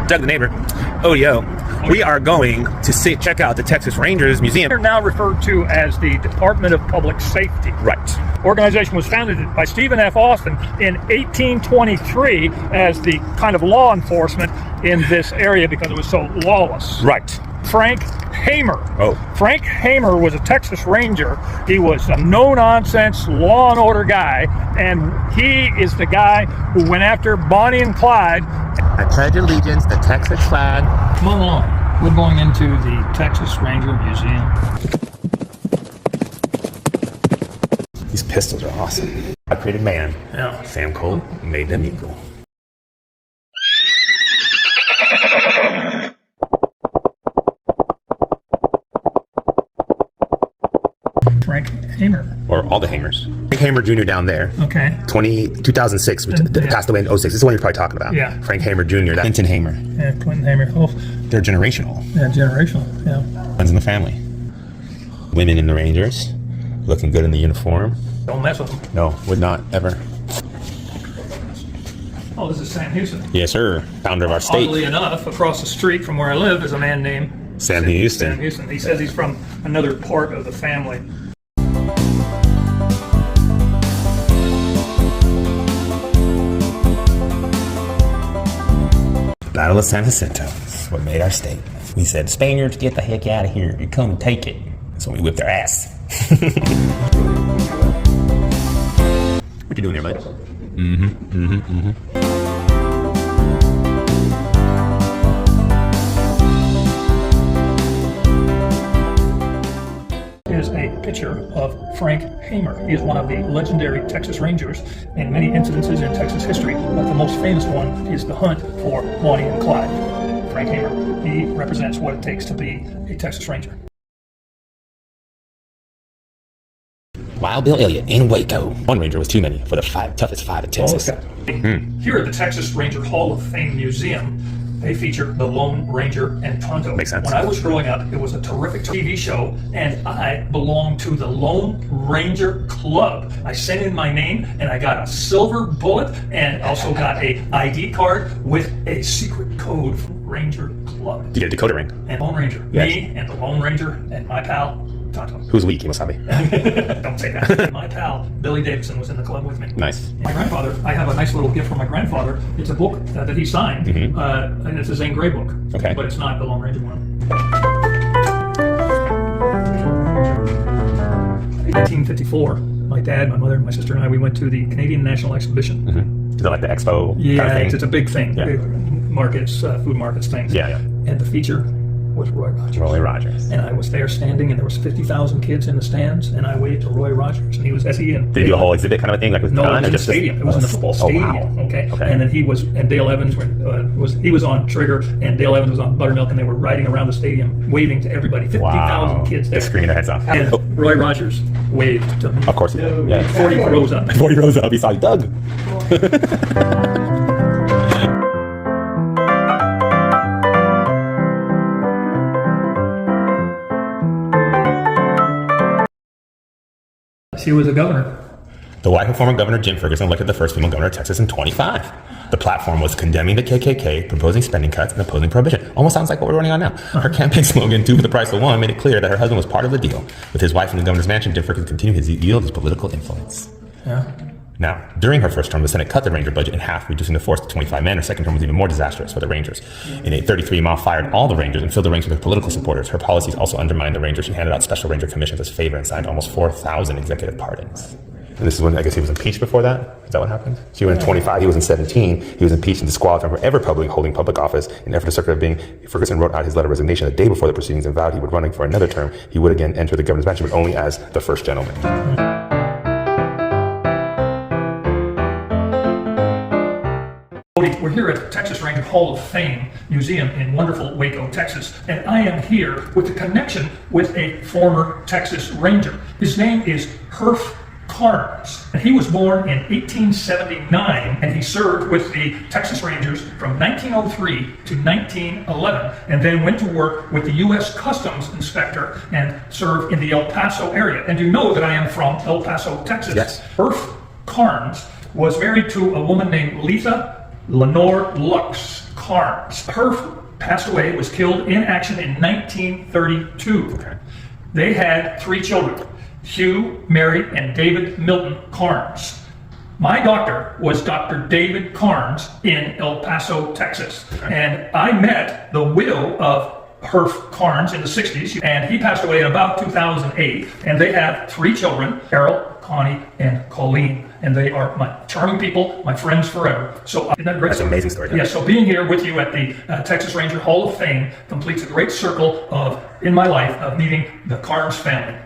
Doug the neighbor, ODIE. We are going to check out the Texas Rangers Museum. They're now referred to as the Department of Public Safety. Right. Organization was founded by Stephen F. Austin in 1823 as the kind of law enforcement in this area because it was so lawless. Right. Frank Hamer. Oh. Frank Hamer was a Texas Ranger. He was a no-nonsense law and order guy, and he is the guy who went after Bonnie and Clyde. I pledge allegiance to the Texas flag. Come along. We're going into the Texas Ranger Museum. These pistols are awesome. I created man. Yeah. Sam Cole made them equal. Frank Hamer. Or all the Hamers. Frank Hamer Jr. down there. Okay. 2006, passed away in 06. This is the one you're probably talking about. Yeah. Frank Hamer Jr. Clinton Hamer. Yeah, Clinton Hamer. Oh. They're generational. Yeah, generational. Yeah. One's in the family. Women in the Rangers. Looking good in the uniform. Don't mess with them. No, would not ever. Oh, this is Sam Houston. Yes, sir. Founder of our state. Oddly enough, across the street from where I live is a man named Sam Houston. Sam Houston. He says he's from another part of the family. Battle of San Jacinto is what made our state. We said, Spaniards, get the heck out of here. You come and take it. So we whipped their ass. What you doing here, bud? Is a picture of Frank Hamer. He is one of the legendary Texas Rangers in many incidences in Texas history, but the most famous one is the hunt for Bonnie and Clyde. Frank Hamer. He represents what it takes to be a Texas Ranger. Wild Bill Elliott in Waco. One Ranger was too many for the toughest five in Texas. Here at the Texas Ranger Hall of Fame Museum, they feature the Lone Ranger and Tonto. Makes sense. When I was growing up, it was a terrific TV show, and I belonged to the Lone Ranger Club. I sent in my name, and I got a silver bullet, and also got a ID card with a secret code from Ranger Club. You get a decoder ring. And Lone Ranger. Yes. Me and the Lone Ranger and my pal, Tonto. Who's weak, Wasabi? Don't say that. My pal, Billy Davidson, was in the club with me. Nice. My grandfather, I have a nice little gift from my grandfather. It's a book that he signed, and it's a Zane Grey book. Okay. But it's not the Lone Ranger one. 1954, my dad, my mother, my sister, and I, we went to the Canadian National Exhibition. Is it like the expo Yeah, kind of thing? it's a big thing. Yeah. Big markets, food markets, things. Yeah. And the feature was Roy Rogers. Roy Rogers. And I was there standing, and there was 50,000 kids in the stands, and I waved to Roy Rogers, and he was SE. Did he do a whole exhibit kind of a thing? Like with No, gun, it was or in the just stadium. It was in the football stadium. Wow. Okay. Okay. And then he was, and Dale Evans was on Trigger, and Dale Evans was on Buttermilk, and they were riding around the stadium, waving to everybody. 50,000 kids there. They're screaming their heads off. And Roy Rogers waved to me. Of course he did. Yeah. 40 rows up. 40 rows up. He saw Doug. She was a governor. The Waco former Governor Jim Ferguson elected the first female governor of Texas in 25. The platform was condemning the KKK, proposing spending cuts, and opposing prohibition. Almost sounds like what we're running on now. Her campaign slogan, 2 for the price of 1, made it clear that her husband was part of the deal. With his wife in the governor's mansion, Jim Ferguson continued his yield his political influence. Yeah. Now, during her first term, the Senate cut the Ranger budget in half, reducing the force to 25 men. Her second term was even more disastrous for the Rangers. In 833, Ma fired all the Rangers and filled the ranks with her political supporters. Her policies also undermined the Rangers. She handed out special Ranger commissions as favor and signed almost 4,000 executive pardons. And this is when, I guess, he was impeached before that? Is that what happened? She went in 25, he was in 17. He was impeached and disqualified from ever holding public office. In an effort to circumvent being, Ferguson wrote out his letter of resignation the day before the proceedings and vowed he would run for another term. He would again enter the governor's mansion, but only as the first gentleman. We're here at the Texas Ranger Hall of Fame Museum in wonderful Waco, Texas, and I am here with a connection with a former Texas Ranger. His name is Herf Carnes, and he was born in 1879, and he served with the Texas Rangers from 1903 to 1911, and then went to work with the U.S. Customs Inspector and served in the El Paso area. And you know that I am from El Paso, Texas. Yes. Herf Carnes was married to a woman named Letha Lenore Lux Carnes. Herf passed away, was killed in action in 1932. Okay. They had 3 children, Hugh, Mary, and David Milton Carnes. My doctor was Dr. David Carnes in El Paso, Texas. Okay. And I met the widow of Herf Carnes in the 60s, and he passed away in about 2008. And they have 3 children, Carol, Connie, and Colleen. And they are my charming people, my friends forever. So isn't that a great That's an story? amazing story. Yeah, so being here with you at the Texas Ranger Hall of Fame completes a great circle of, in my life, of meeting the Carnes family.